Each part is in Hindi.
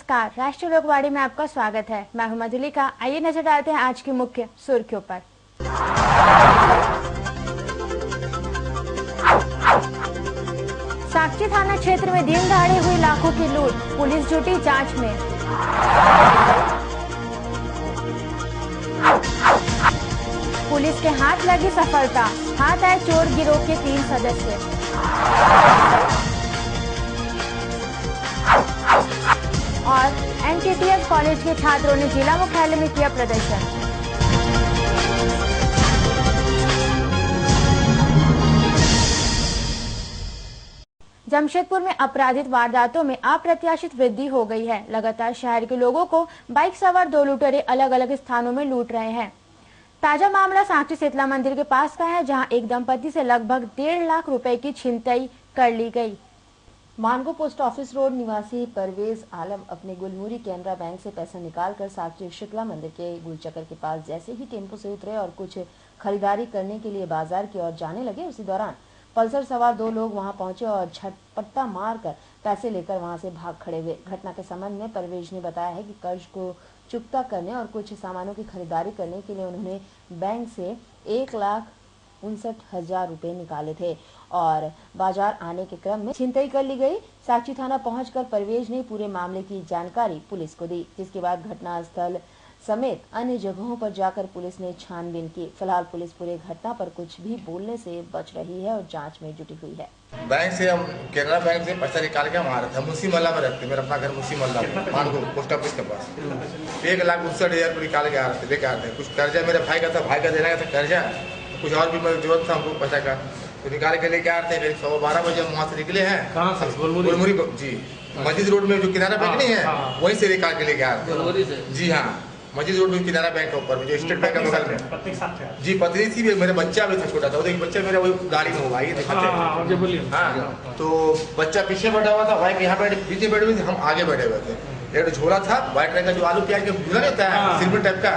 नमस्कार, राष्ट्रीय लोकवाणी में आपका स्वागत है। मैं हूं मधुलिका। आइए नजर डालते हैं आज की मुख्य सुर्खियों पर। साकची थाना क्षेत्र में दिन दहाड़े हुई लाखों की लूट, पुलिस जुटी जांच में। पुलिस के हाथ लगी सफलता, हाथ आए चोर गिरोह के 3 सदस्य। और एनटीटीएफ कॉलेज के छात्रों ने जिला मुख्यालय में किया प्रदर्शन। जमशेदपुर में आपराधिक वारदातों में अप्रत्याशित वृद्धि हो गई है। लगातार शहर के लोगों को बाइक सवार 2 लुटेरे अलग अलग स्थानों में लूट रहे हैं। ताजा मामला साकची शीतला मंदिर के पास का है, जहां एक दंपति से लगभग 1.5 लाख रुपए की छिनतई कर ली गई। मानगो पोस्ट ऑफिस रोड निवासी परवेज आलम अपने गुलमुरी कैनरा बैंक से पैसा निकालकर साकची शीतला मंदिर के गुलचक्कर के पास जैसे ही टेम्पो से उतरे और कुछ खरीदारी करने के लिए बाजार की ओर जाने लगे, उसी दौरान पल्सर सवार 2 लोग वहां पहुंचे और झटपटा मारकर पैसे लेकर वहां से भाग खड़े हुए। घटना के संबंध में परवेज ने बताया है कि कर्ज को चुकता करने और कुछ सामानों की खरीदारी करने के लिए उन्होंने बैंक से 1,59,000 रुपए निकाले थे और बाजार आने के क्रम में छिनतई कर ली गई। साकची थाना पहुंचकर परवेज ने पूरे मामले की जानकारी पुलिस को दी, जिसके बाद घटनास्थल समेत अन्य जगहों पर जाकर पुलिस ने छानबीन की। फिलहाल पुलिस पूरे घटना पर कुछ भी बोलने से बच रही है और जांच में जुटी हुई है। बैंक से हम केनरा बैंक से पैसा निकाल के हम आ रहे थे। हम मुसी मोहल्ला में रहते, मेरा अपना घर मुसी मोहल्ला में, मानगो पोस्ट ऑफिस के पास। 1,59,000 निकाल के आ रहे थे, लेके आ रहे थे। कुछ कर्जा मेरे भाई का था, भाई का देना था कर्जा, कुछ और भी जरूरत था हमको पैसा का, तो निकाल के लेके आ रहे थे। 12:15 बजे हम वहाँ से निकले हैं। कहाँ से? गुलमुरी जी, मस्जिद रोड में जो किनारा बैंक नहीं है, वहीं से निकाल के लेके आ रहे थे। जी हाँ, मस्जिद रोड में किनारा बैंक के ऊपर जो स्टेट बैंक का बगल में। जी पत्नी थी, मेरा बच्चा भी था छोटा था। एक बच्चा मेरा वही गाड़ी में हुआ है, हाँ, तो बच्चा पीछे बैठा हुआ था, भाई यहाँ पीछे बैठे हुए थे, हम आगे बैठे हुए थे। एक झोला था व्हाइट रंग का, जो आलू प्याज का झोला रहता है सिल्वर टाइप का,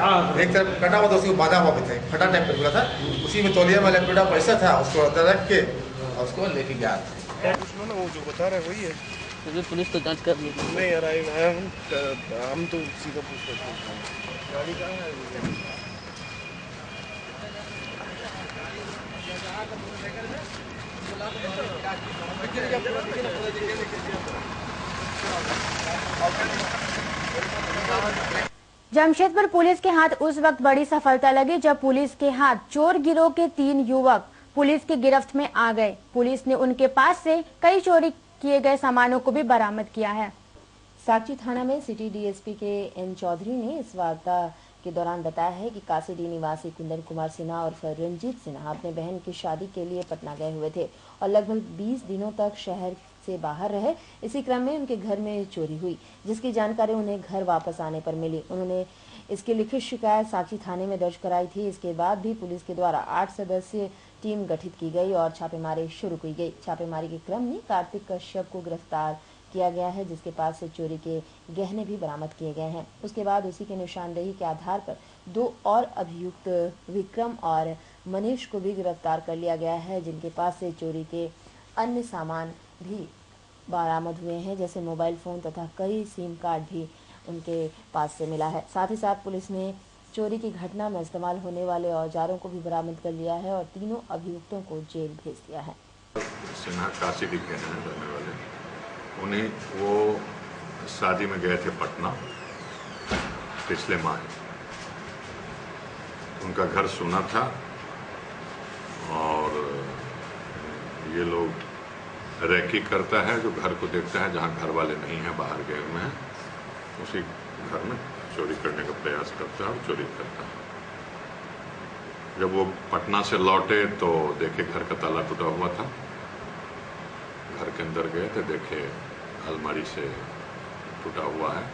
एक तरफ कटा हुआ था, उसी को बांधा हुआ भी था, फटा टाइप का झोला था। उसी में तौलिया में लपेटा पैसा था, उसको अंदर रख के उसको लेके गया। वो जो बता रहा है वही है। तो पुलिस तो जांच कर रही है। नहीं यार, हम तो सीधा पूछते हैं गाड़ी कहाँ है। जमशेदपुर पुलिस के हाथ उस वक्त बड़ी सफलता लगी जब पुलिस के हाथ चोर गिरोह के 3 युवक पुलिस की गिरफ्त में आ गए। पुलिस ने उनके पास से कई चोरी किए गए सामानों को भी बरामद किया है। साकची थाना में सिटी डीएसपी के एन चौधरी ने इस वार्ता के दौरान बताया है कि कासीडी निवासी कुंदन कुमार सिन्हा और रंजीत सिन्हा अपने बहन की शादी के लिए पटना गए हुए थे और लगभग 20 दिनों तक शहर से बाहर रहे। इसी क्रम में उनके घर में चोरी हुई, जिसकी जानकारी उन्हें घर वापस आने पर मिली। उन्होंने इसकी लिखित शिकायत साकची थाने में दर्ज कराई थी। इसके बाद भी पुलिस के द्वारा 8 सदस्यीय टीम गठित की गई और छापेमारी शुरू की गई। छापेमारी के क्रम में कार्तिक कश्यप को गिरफ्तार किया गया है, जिसके पास से चोरी के गहने भी बरामद किए गए हैं। उसके बाद उसी के निशानदेही के आधार पर 2 और अभियुक्त विक्रम और मनीष को भी गिरफ्तार कर लिया गया है, जिनके पास से चोरी के अन्य सामान भी बरामद हुए हैं, जैसे मोबाइल फोन तथा कई सिम कार्ड भी उनके पास से मिला है। साथ ही साथ पुलिस ने चोरी की घटना में इस्तेमाल होने वाले औजारों को भी बरामद कर लिया है और तीनों अभियुक्तों को जेल भेज दिया है। सिन्हा कासीडी के हैं रहने वाले, उन्हें वो शादी में गए थे पटना पिछले माह। उनका घर सुना था और ये लोग रैकी करता है, जो घर को देखता है जहाँ घर वाले नहीं हैं, बाहर गए हुए हैं, उसी घर में चोरी करने का प्रयास करता है और चोरी करता है। जब वो पटना से लौटे तो देखे घर का ताला टूटा हुआ था। घर के अंदर गए तो देखे अलमारी से टूटा हुआ है,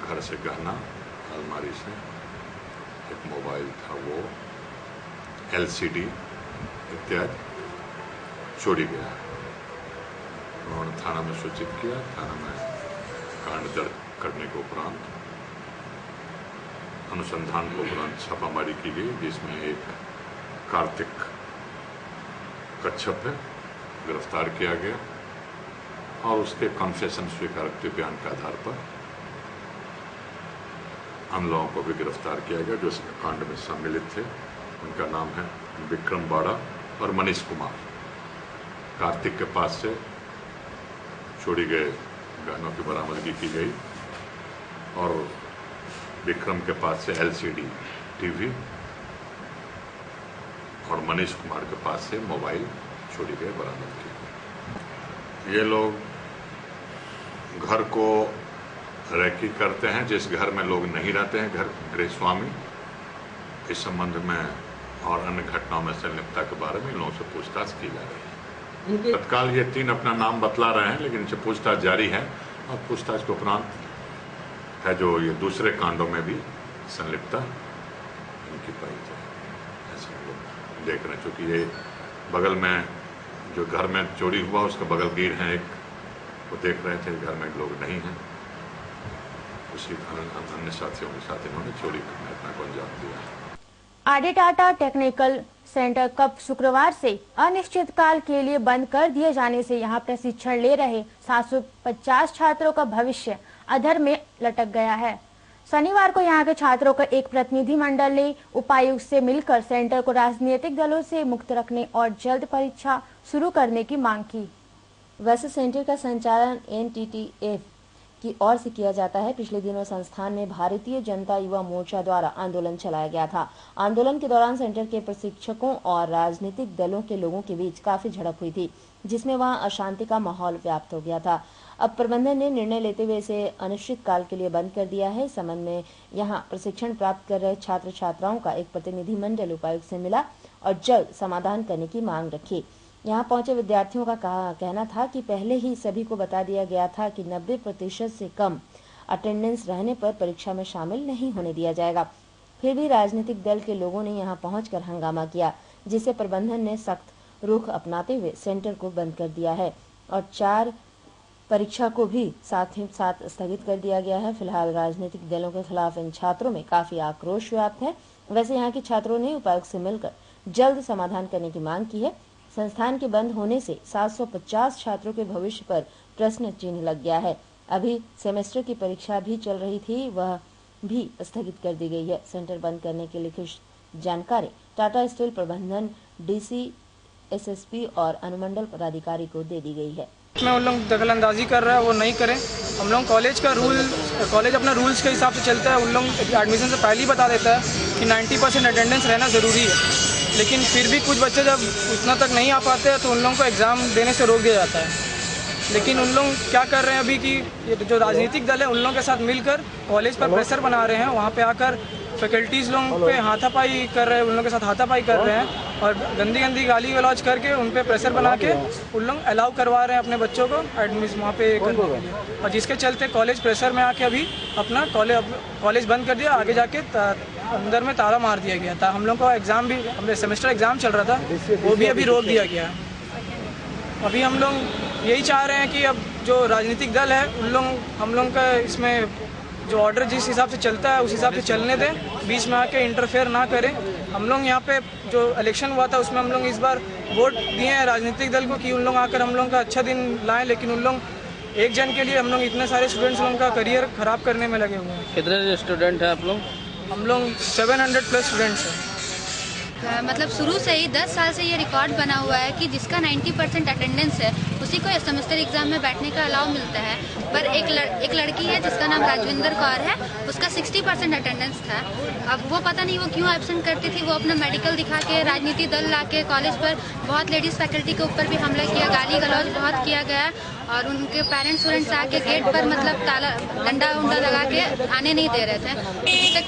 घर से गहना, अलमारी से एक मोबाइल था, वो LCD इत्यादि चोरी गया। उन्होंने थाना में सूचित किया। थाना में कांड दर्ज करने के उपरांत अनुसंधान के उपरांत छापामारी की गई, जिसमें एक कार्तिक कश्यप है गिरफ्तार किया गया और उसके कन्फेशन स्वीकारोक्ति बयान के आधार पर हम लोगों को भी गिरफ्तार किया गया जो इस कांड में सम्मिलित थे। उनका नाम है विक्रम बाड़ा और मनीष कुमार। कार्तिक के पास से छोड़ी गए गहनों की बरामदगी की गई और विक्रम के पास से LCD टीवी और मनीष कुमार के पास से मोबाइल चोरी गए बरामद किए। ये लोग घर को रैकी करते हैं जिस घर में लोग नहीं रहते हैं, घर गृहस्वामी। इस संबंध में और अन्य घटनाओं में संलिप्तता के बारे में इन लोगों से पूछताछ की जा रही है। तत्काल ये 3 अपना नाम बतला रहे हैं, लेकिन इनसे पूछताछ जारी है और पूछताछ के उपरांत है जो ये दूसरे कांडों में भी संलिप्तता इनकी पाई जाए, ऐसे हम लोग देख रहे हैं। क्योंकि ये बगल में जो घर में चोरी हुआ उसका बगल गिर है एक, वो देख रहे थे घर में लोग नहीं हैं, उसी अन्य साथियों के साथ इन्होंने चोरी करने अपना को अंजाम दिया है। आरडी टाटा टेक्निकल सेंटर कब शुक्रवार से अनिश्चितकाल के लिए बंद कर दिए जाने से यहां प्रशिक्षण ले रहे 750 छात्रों का भविष्य अधर में लटक गया है। शनिवार को यहां के छात्रों का एक प्रतिनिधिमंडल ने उपायुक्त से मिलकर सेंटर को राजनीतिक दलों से मुक्त रखने और जल्द परीक्षा शुरू करने की मांग की। वैसे सेंटर का संचालन NTTF की ओर से किया जाता है। पिछले दिनों संस्थान में भारतीय जनता युवा मोर्चा द्वारा आंदोलन चलाया गया था। आंदोलन के दौरान सेंटर के प्रशिक्षकों और राजनीतिक दलों के लोगों के बीच काफी झड़प हुई थी, जिसमें वहां अशांति का माहौल व्याप्त हो गया था। अब प्रबंधन ने निर्णय लेते हुए इसे अनिश्चित काल के लिए बंद कर दिया है। इस संबंध में यहां प्रशिक्षण प्राप्त कर रहे छात्र छात्राओं का एक प्रतिनिधिमंडल उपायुक्त से मिला और जल्द समाधान करने की मांग रखी। यहाँ पहुंचे विद्यार्थियों का कहना था कि पहले ही सभी को बता दिया गया था कि 90% से कम अटेंडेंस रहने पर परीक्षा में शामिल नहीं होने दिया जाएगा। फिर भी राजनीतिक दल के लोगों ने यहाँ पहुंचकर हंगामा किया, जिसे प्रबंधन ने सख्त रुख अपनाते हुए सेंटर को बंद कर दिया है और 4 परीक्षा को भी साथ ही साथ स्थगित कर दिया गया है। फिलहाल राजनीतिक दलों के खिलाफ इन छात्रों में काफी आक्रोश व्याप्त है। वैसे यहाँ के छात्रों ने उपायुक्त से मिलकर जल्द समाधान करने की मांग की है। संस्थान के बंद होने से 750 छात्रों के भविष्य पर प्रश्न चिन्ह लग गया है। अभी सेमेस्टर की परीक्षा भी चल रही थी, वह भी स्थगित कर दी गई है। सेंटर बंद करने की लिखित जानकारी टाटा स्टील प्रबंधन, DC, SSP और अनुमंडल पदाधिकारी को दे दी गई है। में उन लोग दखलंदाजी कर रहा है, वो नहीं करें। हम लोग कॉलेज अपना रूल्स के हिसाब से चलता है। उन लोग एडमिशन से पहले ही बता देता है कि 90% अटेंडेंस रहना ज़रूरी है, लेकिन फिर भी कुछ बच्चे जब उतना तक नहीं आ पाते हैं तो उन लोगों को एग्ज़ाम देने से रोक दिया जाता है। लेकिन उन लोग क्या कर रहे हैं अभी कि जो राजनीतिक दल है उन लोगों के साथ मिलकर कॉलेज पर प्रेशर बना रहे हैं। वहाँ पे आकर फैकल्टीज़ लोगों पे हाथापाई कर रहे हैं, उन लोगों के साथ हाथापाई कर रहे हैं और गंदी गाली गलौज करके उन पे प्रेशर बना के उन लोग अलाउ करवा रहे हैं अपने बच्चों को एडमिशन वहाँ पे करने के लिए। और जिसके चलते कॉलेज प्रेशर में आके अभी अपना कॉलेज बंद कर दिया। आगे जाके अंदर में ताला मार दिया गया था। हम लोग का एग्ज़ाम भी, हमें सेमेस्टर एग्ज़ाम चल रहा था, वो भी अभी रोक दिया गया। अभी हम लोग यही चाह रहे हैं कि अब जो राजनीतिक दल है उन लोग हम लोग का इसमें जो ऑर्डर जिस हिसाब से चलता है उस हिसाब से चलने दें, बीच में आके इंटरफेयर ना करें। हम लोग यहाँ पे जो इलेक्शन हुआ था उसमें हम लोग इस बार वोट दिए हैं राजनीतिक दल को कि उन लोग आकर हम लोग का अच्छा दिन लाएं, लेकिन उन लोग एक जन के लिए हम लोग इतने सारे स्टूडेंट्स लोगों का करियर खराब करने में लगे हुए हैं। कितने स्टूडेंट हैं आप लोग? हम लोग 700+ स्टूडेंट्स हैं। मतलब शुरू से ही 10 साल से ये रिकॉर्ड बना हुआ है कि जिसका 90% अटेंडेंस है उसी को सेमेस्टर एग्जाम में बैठने का अलाउ मिलता है। पर एक लड़की है जिसका नाम राजविंदर कौर है, उसका 60% अटेंडेंस था। अब वो पता नहीं वो क्यों एब्सेंट करती थी। वो अपना मेडिकल दिखा के राजनीति दल ला के कॉलेज पर बहुत लेडीज़ फैकल्टी के ऊपर भी हमला किया, गाली गलौज बहुत किया गया और उनके पेरेंट्स आके गेट पर मतलब ताला डंडा उंडा लगा के आने नहीं दे रहे थे,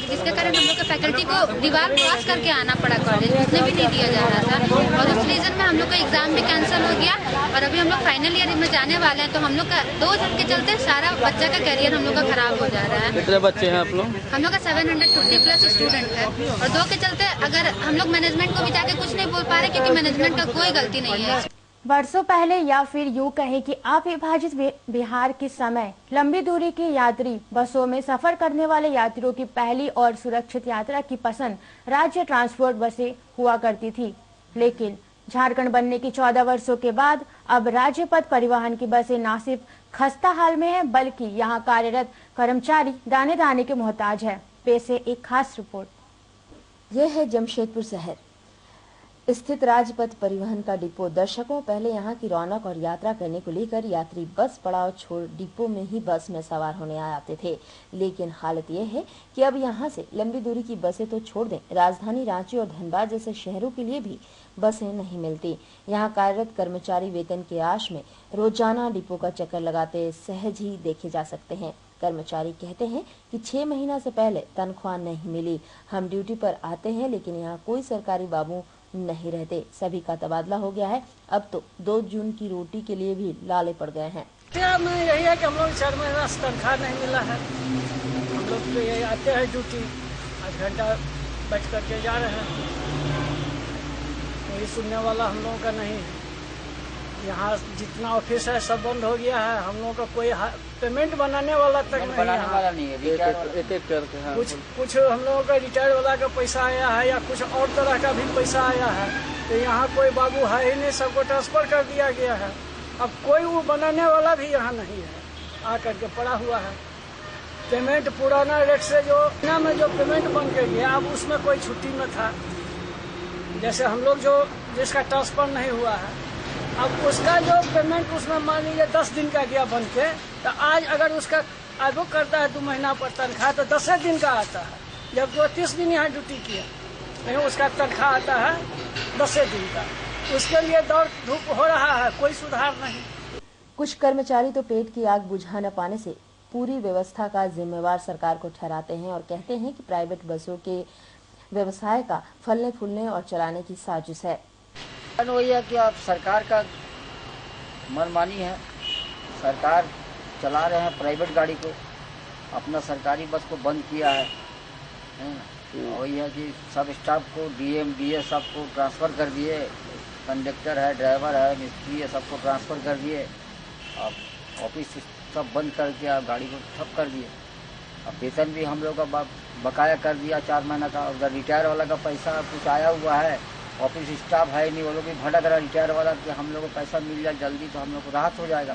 जिसके कारण हम लोग के फैकल्टी को दीवार क्रॉस करके आना पड़ा कॉलेज, उसने भी नहीं दिया जा रहा था। और उस रीज़न में हम लोग का एग्ज़ाम भी कैंसिल हो गया और अभी हम लोग फाइनल ईयर में जाने वाले हैं। तो हम लोग का 2 जन के चलते सारा बच्चा का करियर हम लोग का खराब हो जा रहा है। कितने बच्चे हैं आप लोग? हम लोग का 750+ स्टूडेंट है और 2 के चलते अगर हम लोग मैनेजमेंट को भी जाके कुछ नहीं बोल पा रहे क्योंकि मैनेजमेंट का कोई गलती नहीं है। वर्षों पहले या फिर यूं कहें कि अविभाजित बिहार के समय लंबी दूरी की यात्री बसों में सफर करने वाले यात्रियों की पहली और सुरक्षित यात्रा की पसंद राज्य ट्रांसपोर्ट बसें हुआ करती थी। लेकिन झारखंड बनने की 14 वर्षों के बाद अब राज्य पथ परिवहन की बसें न सिर्फ खस्ता हाल में है, बल्कि यहाँ कार्यरत कर्मचारी दाने दाने के मोहताज है। पेश है एक खास रिपोर्ट। यह है जमशेदपुर शहर स्थित राजपथ परिवहन का डिपो। दर्शकों, पहले यहाँ की रौनक और यात्रा करने को लेकर यात्री बस पड़ाव छोड़ डिपो में ही बस में सवार होने आते थे, लेकिन हालत यह है कि अब यहाँ से लंबी दूरी की बसें तो छोड़ दें, राजधानी रांची और धनबाद जैसे शहरों के लिए भी बसें नहीं मिलती। यहाँ कार्यरत कर्मचारी वेतन के आश में रोजाना डिपो का चक्कर लगाते सहज ही देखे जा सकते हैं। कर्मचारी कहते हैं कि 6 महीना से पहले तनख्वाह नहीं मिली, हम ड्यूटी पर आते हैं लेकिन यहाँ कोई सरकारी बाबू नहीं रहते, सभी का तबादला हो गया है। अब तो 2 जून की रोटी के लिए भी लाले पड़ गए हैं। यही है कि हम लोग 4 महीना से तनख्वाह नहीं मिला है। हम लोग तो यही आते हैं ड्यूटी, 8 घंटा बैठ करके जा रहे हैं, कोई सुनने वाला हम लोगों का नहीं है। यहाँ जितना ऑफिस है सब बंद हो गया है, हम लोगों का कोई पेमेंट बनाने वाला तक नहीं है। कुछ हम लोगों का रिटायर वाला का पैसा आया है या कुछ और तरह का भी पैसा आया है, तो यहाँ कोई बाबू है ही नहीं, सबको ट्रांसफर कर दिया गया है। अब कोई वो बनाने वाला भी यहाँ नहीं है, आकर के पड़ा हुआ है। पेमेंट पुराना रेट से जो में जो पेमेंट बन के गया, अब उसमें कोई छुट्टी में था। जैसे हम लोग जिसका ट्रांसफर नहीं हुआ है, अब उसका जो पेमेंट उसमें मान लीजिए 10 दिन का गया बन के, तो आज अगर उसका आगो करता है 2 महीना पर तनख्वाह तो 10 दिन का आता है। जब 30 दिन यहाँ ड्यूटी किया, नहीं उसका तनख्वाह आता है 10 दिन का। उसके लिए दौड़ धूप हो रहा है, कोई सुधार नहीं। कुछ कर्मचारी तो पेट की आग बुझा न पाने से पूरी व्यवस्था का जिम्मेवार सरकार को ठहराते हैं और कहते हैं कि प्राइवेट बसों के व्यवसाय का फलने फूलने और चलाने की साजिश है। वही है कि आप सरकार का मनमानी है, सरकार चला रहे हैं प्राइवेट गाड़ी को, अपना सरकारी बस को बंद किया है। वही है कि सब स्टाफ को डीएम डीएस सबको ट्रांसफ़र कर दिए, कंडक्टर है, ड्राइवर है, मिस्त्री है, सबको ट्रांसफ़र कर दिए। अब ऑफिस सब बंद करके आप गाड़ी को ठप कर दिए। अब वेतन भी हम लोग का बकाया कर दिया 4 महीना का। उधर रिटायर वाला का पैसा कुछ आया हुआ है, ऑफिस स्टाफ है नहीं, वो लोग भी भटक रहा रिटायर वाला कि हम लोग को पैसा मिल जाए जल्दी तो हम लोग को राहत हो जाएगा।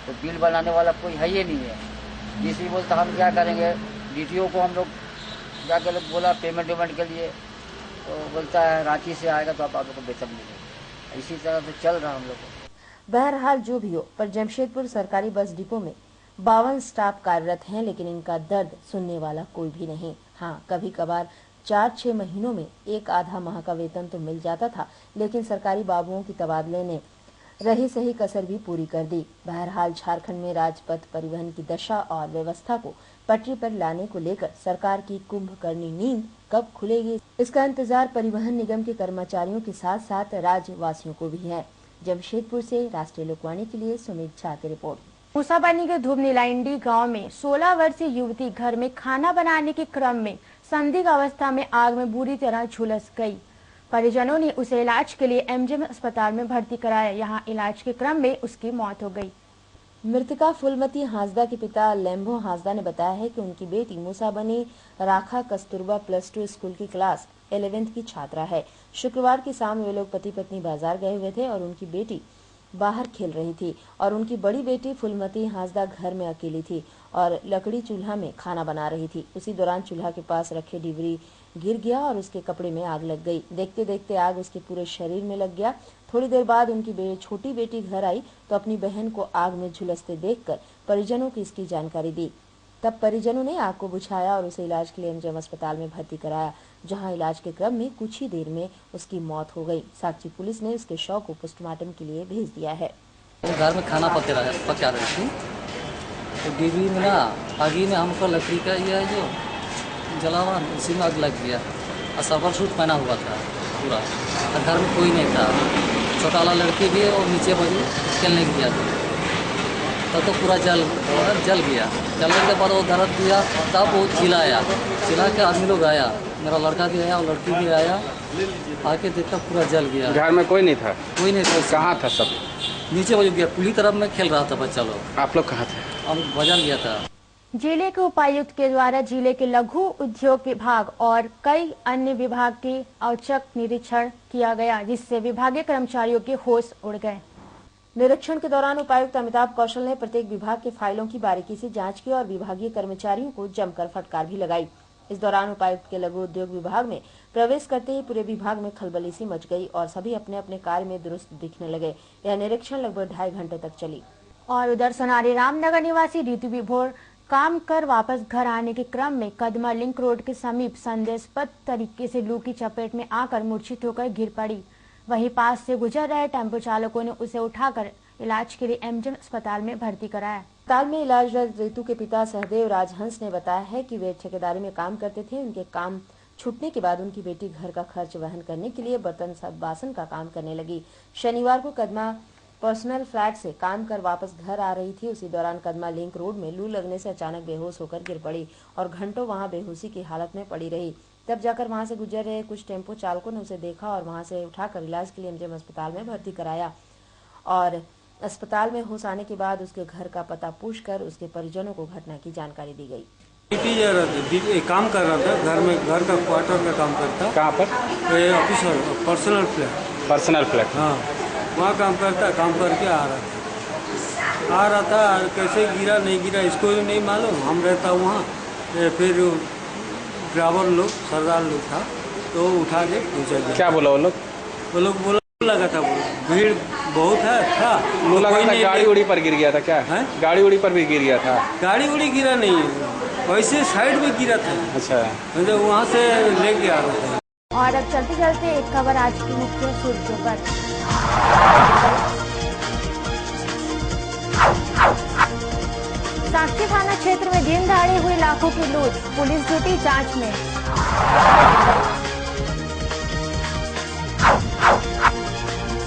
तो बिल बनाने वाला कोई है ही नहीं है। डीसी बोलता हम क्या करेंगे, डीटीओ को हम लोग जाके लोग बोला पेमेंट वेमेंट के लिए, तो बोलता है रांची से आएगा तो आप लोग को वेतन मिलेगा। इसी तरह से चल रहा हम लोग को। बहरहाल जो भी हो, पर जमशेदपुर सरकारी बस डिपो में 52 स्टाफ कार्यरत हैं, लेकिन इनका दर्द सुनने वाला कोई भी नहीं। हाँ, कभी कभार 4-6 महीनों में 1 माह का वेतन तो मिल जाता था, लेकिन सरकारी बाबुओं की तबादले ने रही सही कसर भी पूरी कर दी। बहरहाल झारखंड में राजपथ परिवहन की दशा और व्यवस्था को पटरी पर लाने को लेकर सरकार की कुंभकर्णी नींद कब खुलेगी, इसका इंतजार परिवहन निगम के कर्मचारियों के साथ साथ राज्यवासियों को भी है। जमशेदपुर से राष्ट्रीय लोकवाणी के लिए सुमित झा की रिपोर्ट। मूसाबनी के धूप नीलाइंडी गांव में 16 वर्षीय युवती घर में खाना बनाने के क्रम में संदिग्ध अवस्था में आग में बुरी तरह झुलस गई। परिजनों ने उसे इलाज के लिए एमजीएम अस्पताल में भर्ती कराया। यहां इलाज के क्रम में उसकी मौत हो गई। मृतका फुलमती हांसदा के पिता लेम्बो हांसदा ने बताया है कि उनकी बेटी मूसाबनी राखा कस्तूरबा +2 स्कूल की क्लास 11th की छात्रा है। शुक्रवार की शाम वे लोग पति पत्नी बाजार गए हुए थे और उनकी बेटी बाहर खेल रही थी और उनकी बड़ी बेटी फुलमती हांसदा घर में अकेली थी और लकड़ी चूल्हा में खाना बना रही थी। उसी दौरान चूल्हा के पास रखे डिबरी गिर गया और उसके कपड़े में आग लग गई। देखते देखते आग उसके पूरे शरीर में लग गया। थोड़ी देर बाद उनकी छोटी बेटी घर आई तो अपनी बहन को आग में झुलसते देखकर परिजनों को इसकी जानकारी दी। तब परिजनों ने आग को बुझाया और उसे इलाज के लिए एमजीएम अस्पताल में भर्ती कराया, जहां इलाज के क्रम में कुछ ही देर में उसकी मौत हो गई। साक्षी पुलिस ने उसके शव को पोस्टमार्टम के लिए भेज दिया है। घर में खाना पका रही थी तो डिबरी में ना आगे में हमको लकड़ी का ये जो जला हुआ उसी में आग लग गया और सफर सूट पहना हुआ था पूरा और घर में कोई नहीं था। छोटा वाला लड़की भी और नीचे बजे खेलने गया था तो पूरा जल गया। जलने के बाद वो दर्द दिया, तब वो चिल्लाया के आदमी लोग आया, मेरा लड़का भी आया और लड़की भी आया, आके देखा पूरा जल गया। घर में कोई नहीं था? कोई नहीं था। कहाँ था सब? नीचे बज गया, पुली तरफ में खेल रहा था बच्चा लोग। आप लोग कहाँ थे? हम बाजार गया था। जिले के उपायुक्त के द्वारा जिले के लघु उद्योग विभाग और कई अन्य विभाग के औचक निरीक्षण किया गया, जिससे विभागीय कर्मचारियों के होश उड़ गए। निरीक्षण के दौरान उपायुक्त अमिताभ कौशल ने प्रत्येक विभाग के फाइलों की बारीकी से जांच की और विभागीय कर्मचारियों को जमकर फटकार भी लगाई। इस दौरान उपायुक्त के लघु उद्योग विभाग में प्रवेश करते ही पूरे विभाग में खलबली सी मच गई और सभी अपने अपने कार्य में दुरुस्त दिखने लगे। यह निरीक्षण लगभग 2.5 घंटे तक चली। और उधर सोनारी रामनगर निवासी ऋतु विभोर काम कर वापस घर आने के क्रम में कदमा लिंक रोड के समीप संदेहास्पद तरीके से लू की चपेट में आकर मूर्छित होकर गिर पड़ी। वहीं पास से गुजर रहे टेम्पो चालकों ने उसे उठाकर इलाज के लिए एमजे अस्पताल में भर्ती कराया। अस्पताल में इलाजरत ऋतु के पिता सहदेव राजहंस ने बताया है कि वे ठेकेदारी में काम करते थे। उनके काम छूटने के बाद उनकी बेटी घर का खर्च वहन करने के लिए बर्तन बासन का काम करने लगी। शनिवार को कदमा पर्सनल फ्लैट से काम कर वापस घर आ रही थी। उसी दौरान कदमा लिंक रोड में लू लगने से अचानक बेहोश होकर गिर पड़ी और घंटों वहां बेहोशी की हालत में पड़ी रही। तब जाकर वहां से गुजर रहे कुछ टेम्पो चालकों ने उसे देखा और वहां से उठाकर इलाज के लिए एमजे अस्पताल में भर्ती कराया और अस्पताल में होश आने के बाद उसके घर का पता पूछकर उसके परिजनों को घटना की जानकारी दी गई। काम कर रहा था घर में, घर का क्वार्टर का काम करता। कहाँ पर? Officer personal flat. Personal flat, हाँ, वहाँ काम करता। काम करके आ रहा था कैसे गिरा नहीं गिरा इसको नहीं मालूम। हम रहता वहाँ, फिर ड्राइवर लोग सरदार लोग था तो उठा के पहुँचा गया। क्या बोला वो लोग बोला लगा था भीड़ बहुत था बोला गाड़ी उड़ी पर गिर गया था। क्या है? गाड़ी उड़ी पर भी गिर गया था? गाड़ी उड़ी गिरा नहीं, वैसे साइड में गिरा था। अच्छा, मतलब वहाँ से लेके आ रहा था। और अब चलते चलते एक खबर आज की मुख्य सुर्खियों पर। साक्षी थाना क्षेत्र में दिन दहाड़े हुई लाखों की लूट, पुलिस जुटी जांच में।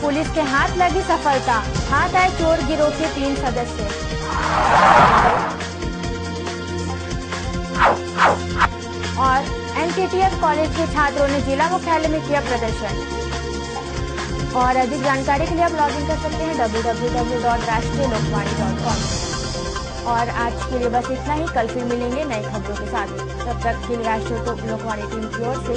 पुलिस के हाथ लगी सफलता, हाथ आए चोर गिरोह के 3 सदस्य। और एनकेटीएफ कॉलेज के छात्रों ने जिला मुख्यालय में किया प्रदर्शन। और अधिक जानकारी के लिए आप लॉगिन कर सकते हैं www.rashtriyalokvani.com। और आज के लिए बस इतना ही। कल फिर मिलेंगे नई खबरों के साथ। तब तक के लिए राष्ट्रीय लोकवाणी टीम की ओर से